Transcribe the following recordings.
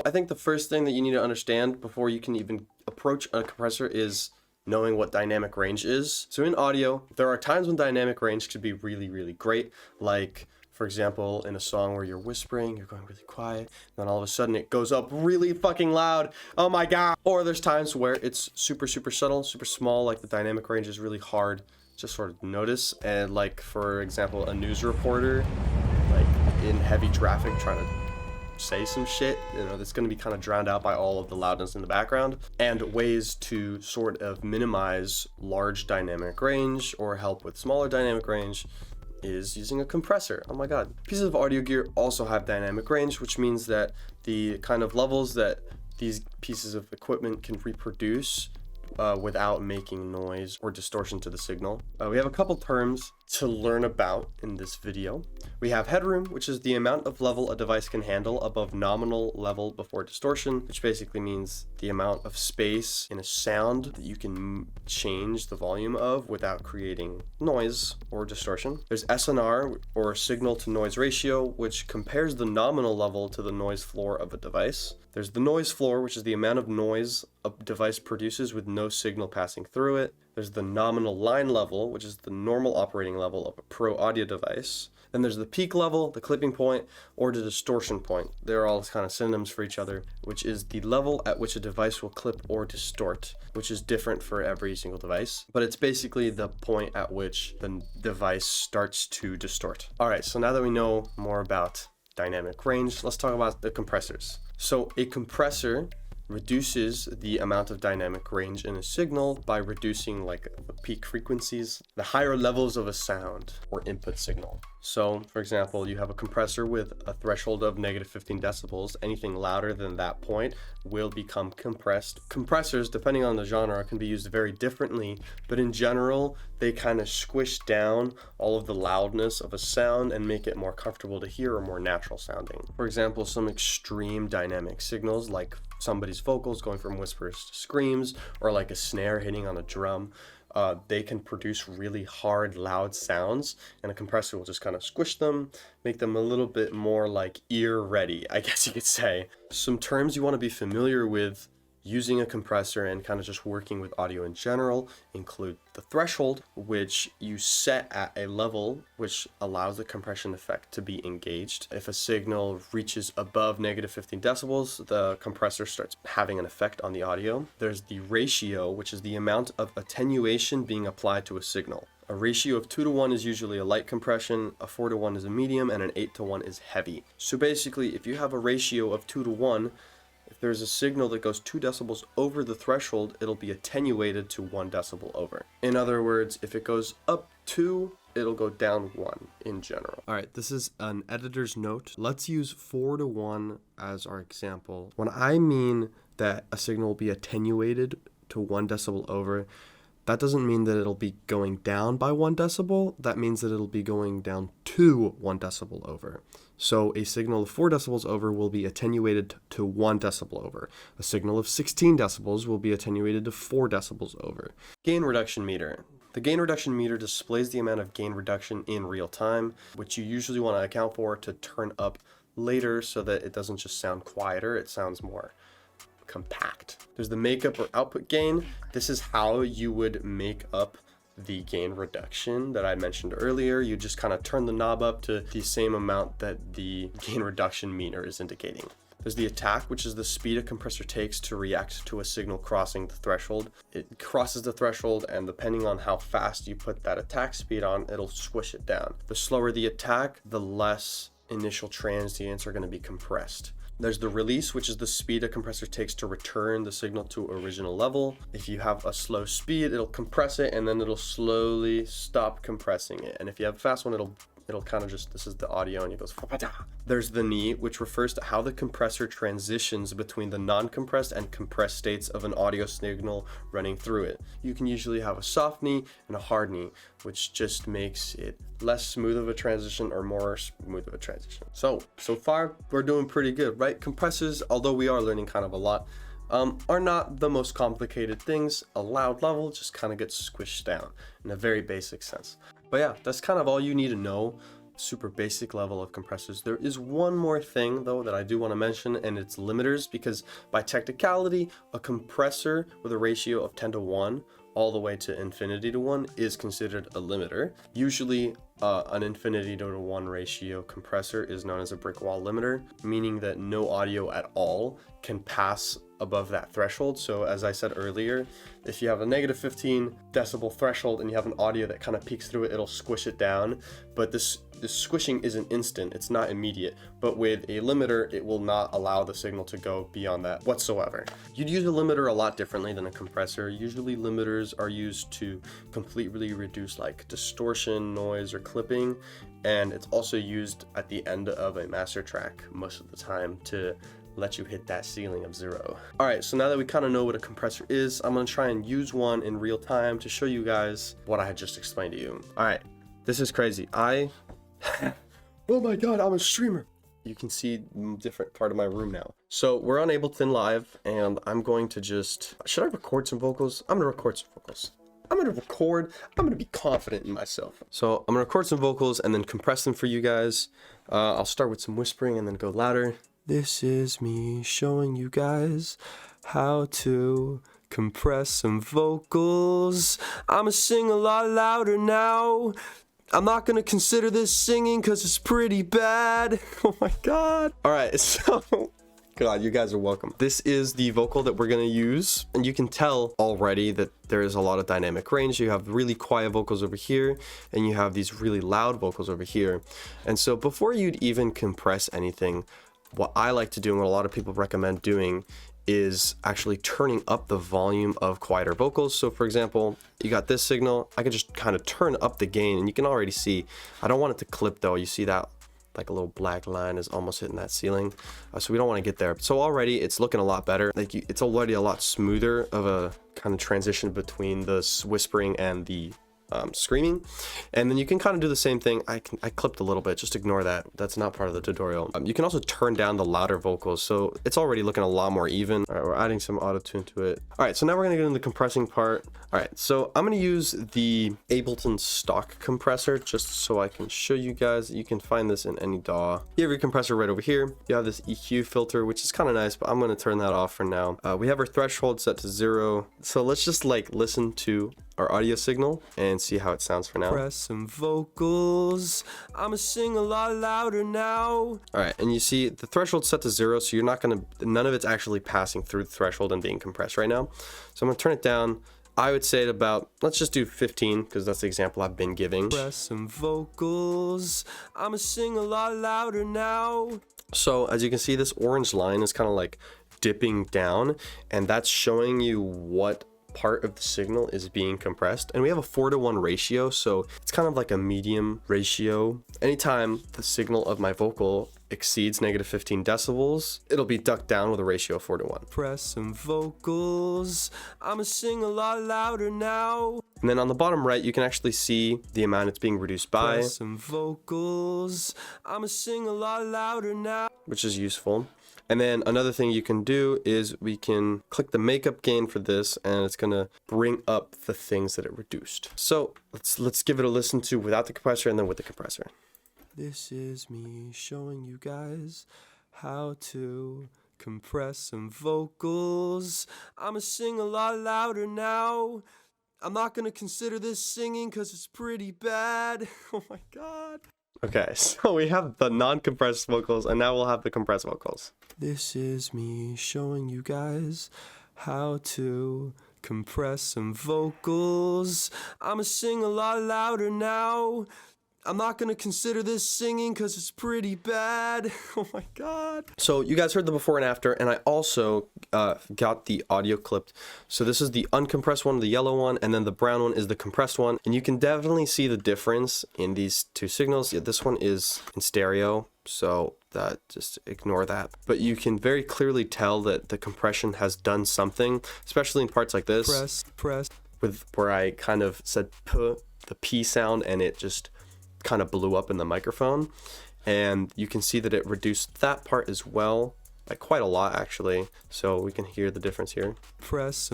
I think the first thing that you need to understand before you can even approach a compressor is knowing what dynamic range is. So in audio, there are times when dynamic range could be really, really great. Like, for example, in a song where you're whispering, you're going really quiet, then all of a sudden it goes up really fucking loud. Oh my God. Or there's times where it's super, super subtle, super small, like the dynamic range is really hard to sort of notice. And like, for example, a news reporter, like in heavy traffic trying to say some shit, that's going to be kind of drowned out by all of the loudness in the background. And ways to sort of minimize large dynamic range or help with smaller dynamic range is using a compressor. Oh my God. Pieces of audio gear also have dynamic range, which means that the kind of levels that these pieces of equipment can reproduce without making noise or distortion to the signal. We have a couple terms to learn about in this video. We have headroom, which is the amount of level a device can handle above nominal level before distortion, which basically means the amount of space in a sound that you can change the volume of without creating noise or distortion. There's SNR, or signal to noise ratio, which compares the nominal level to the noise floor of a device. There's the noise floor, which is the amount of noise a device produces with no signal passing through it. There's the nominal line level, which is the normal operating level of a pro audio device. Then there's the peak level, the clipping point, or the distortion point. They're all kind of synonyms for each other, which is the level at which a device will clip or distort, which is different for every single device. But it's basically the point at which the device starts to distort. All right, so now that we know more about dynamic range, let's talk about the compressors. So a compressor reduces the amount of dynamic range in a signal by reducing like the peak frequencies, the higher levels of a sound or input signal. So for example, you have a compressor with a threshold of -15 decibels. Anything louder than that point will become compressed. Compressors, depending on the genre, can be used very differently, but in general, they kind of squish down all of the loudness of a sound and make it more comfortable to hear or more natural sounding. For example, some extreme dynamic signals like somebody's vocals going from whispers to screams, or like a snare hitting on a drum, they can produce really hard, loud sounds, and a compressor will just kind of squish them, make them a little bit more like ear ready, I guess you could say. Some terms you want to be familiar with using a compressor and kind of just working with audio in general include the threshold, which you set at a level which allows the compression effect to be engaged. If a signal reaches above -15 decibels, the compressor starts having an effect on the audio. There's the ratio, which is the amount of attenuation being applied to a signal. A ratio of 2:1 is usually a light compression, a 4:1 is a medium, and an 8:1 is heavy. So basically, if you have a ratio of 2:1, if there's a signal that goes 2 decibels over the threshold, it'll be attenuated to 1 decibel over. In other words, if it goes up 2, it'll go down 1 in general. All right, this is an editor's note. Let's use 4:1 as our example. When I mean that a signal will be attenuated to 1 decibel over, that doesn't mean that it'll be going down by 1 decibel. That means that it'll be going down to 1 decibel over. So a signal of 4 decibels over will be attenuated to 1 decibel over. A signal of 16 decibels will be attenuated to 4 decibels over. Gain reduction meter. The gain reduction meter displays the amount of gain reduction in real time, which you usually want to account for to turn up later so that it doesn't just sound quieter, it sounds more compact. There's the makeup or output gain. This is how you would make up the gain reduction that I mentioned earlier. You just kind of turn the knob up to the same amount that the gain reduction meter is indicating. There's the attack, which is the speed a compressor takes to react to a signal crossing the threshold. It crosses the threshold, and depending on how fast you put that attack speed on, it'll squish it down. The slower the attack, the less initial transients are going to be compressed. There's the release, which is the speed a compressor takes to return the signal to original level. If you have a slow speed, it'll compress it, and then it'll slowly stop compressing it. And if you have a fast one, it'll kind of just, this is the audio, and it goes. There's the knee, which refers to how the compressor transitions between the non-compressed and compressed states of an audio signal running through it. You can usually have a soft knee and a hard knee, which just makes it less smooth of a transition or more smooth of a transition. So far we're doing pretty good, right? Compressors, although we are learning kind of a lot, are not the most complicated things. A loud level just kind of gets squished down in a very basic sense. But yeah, that's kind of all you need to know. Super basic level of compressors. There is one more thing though that I do want to mention, and it's limiters, because by technicality, a compressor with a ratio of 10 to 1 all the way to infinity to 1 is considered a limiter. Usually an infinity to 1 ratio compressor is known as a brick wall limiter, meaning that no audio at all can pass above that threshold. So as I said earlier, if you have a negative 15 decibel threshold and you have an audio that kind of peeks through it, it'll squish it down. But this squishing isn't instant, it's not immediate. But with a limiter, it will not allow the signal to go beyond that whatsoever. You'd use a limiter a lot differently than a compressor. Usually limiters are used to completely reduce like distortion, noise, or clipping. And it's also used at the end of a master track most of the time to let you hit that ceiling of 0. All right, so now that we kind of know what a compressor is, I'm gonna try and use one in real time to show you guys what I had just explained to you. All right, this is crazy. Oh my God, I'm a streamer. You can see different part of my room now. So we're on Ableton Live, and I'm going to should I record some vocals? I'm gonna record some vocals. I'm gonna be confident in myself. So I'm gonna record some vocals and then compress them for you guys. I'll start with some whispering and then go louder. This is me showing you guys how to compress some vocals. I'ma sing a lot louder now. I'm not gonna consider this singing because it's pretty bad. Oh my God. All right, so God, you guys are welcome. This is the vocal that we're gonna use, and you can tell already that there is a lot of dynamic range. You have really quiet vocals over here, and you have these really loud vocals over here. And so before you'd even compress anything, what I like to do and what a lot of people recommend doing is actually turning up the volume of quieter vocals. So for example, you got this signal, I could just kind of turn up the gain, and you can already see, I don't want it to clip though. You see that like a little black line is almost hitting that ceiling. So we don't want to get there. So already it's looking a lot better. Like it's already a lot smoother of a kind of transition between the whispering and the screaming. And then you can kind of do the same thing. I clipped a little bit, just ignore that. That's not part of the tutorial. You can also turn down the louder vocals, so it's already looking a lot more even. All right, we're adding some auto tune to it. All right, so now we're gonna get into the compressing part. All right, so I'm gonna use the Ableton stock compressor just so I can show you guys. You can find this in any DAW. You have your compressor right over here. You have this EQ filter, which is kind of nice, but I'm gonna turn that off for now. We have our threshold set to 0. So let's just like listen to our audio signal and see how it sounds for now. Press some vocals. I'ma sing a lot louder now. All right, and you see the threshold set to 0, so you're not gonna, none of it's actually passing through the threshold and being compressed right now. So I'm gonna turn it down. I would say at about, let's just do 15 because that's the example I've been giving. Press some vocals. I'ma sing a lot louder now. So as you can see, this orange line is kind of like dipping down, and that's showing you what part of the signal is being compressed. And we have a 4:1 ratio, so it's kind of like a medium ratio. Anytime the signal of my vocal exceeds negative 15 decibels, it'll be ducked down with a ratio of 4:1. Press some vocals. I'ma sing a lot louder now. And then on the bottom right, you can actually see the amount it's being reduced by. Press some vocals. I'ma sing a lot louder now, which is useful. And then another thing you can do is we can click the makeup gain for this, and it's gonna bring up the things that it reduced. So let's give it a listen to without the compressor and then with the compressor. This is me showing you guys how to compress some vocals. I'ma sing a lot louder now. I'm not gonna consider this singing because it's pretty bad. Oh my God. Okay, so we have the non-compressed vocals, and now we'll have the compressed vocals. This is me showing you guys how to compress some vocals. I'ma sing a lot louder now. I'm not gonna consider this singing because it's pretty bad. Oh my God. So you guys heard the before and after, and I also got the audio clipped. So this is the uncompressed one, the yellow one, and then the brown one is the compressed one. And you can definitely see the difference in these two signals. Yeah, this one is in stereo, so that just ignore that. But you can very clearly tell that the compression has done something, especially in parts like this. Press. With where I kind of said P, the P sound, and it just kind of blew up in the microphone, and you can see that it reduced that part as well, like quite a lot actually, so we can hear the difference here. Press.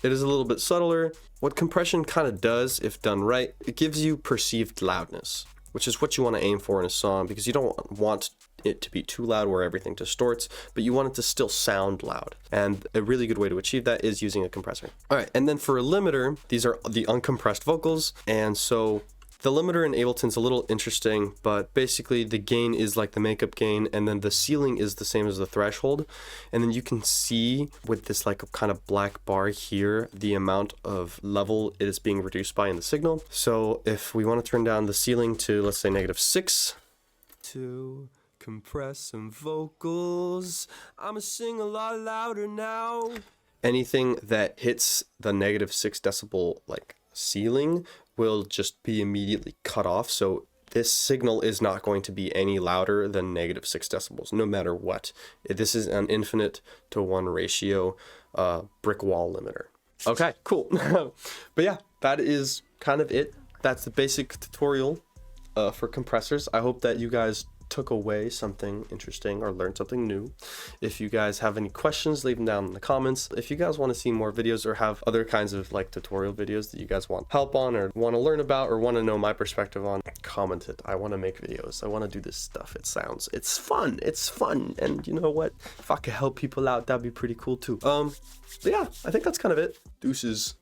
It is a little bit subtler. What compression kind of does, if done right, it gives you perceived loudness, which is what you want to aim for in a song, because you don't want it to be too loud where everything distorts, but you want it to still sound loud. And a really good way to achieve that is using a compressor. All right, and then for a limiter, these are the uncompressed vocals. And so the limiter in Ableton's a little interesting, but basically the gain is like the makeup gain, and then the ceiling is the same as the threshold. And then you can see with this like kind of black bar here, the amount of level it is being reduced by in the signal. So if we want to turn down the ceiling to, let's say, -6, to compress some vocals, I'ma sing a lot louder now. Anything that hits the -6 decibel like ceiling will just be immediately cut off. So this signal is not going to be any louder than -6 decibels, no matter what. This is an infinite to 1 ratio brick wall limiter. Okay, cool. But yeah, that is kind of it. That's the basic tutorial for compressors. I hope that you guys took away something interesting or learned something new. If you guys have any questions, leave them down in the comments. If you guys want to see more videos or have other kinds of like tutorial videos that you guys want help on or want to learn about or want to know my perspective on, comment it. I want to make videos. I want to do this stuff. It's fun. It's fun. And you know what? If I could help people out, that'd be pretty cool too. But yeah, I think that's kind of it. Deuces.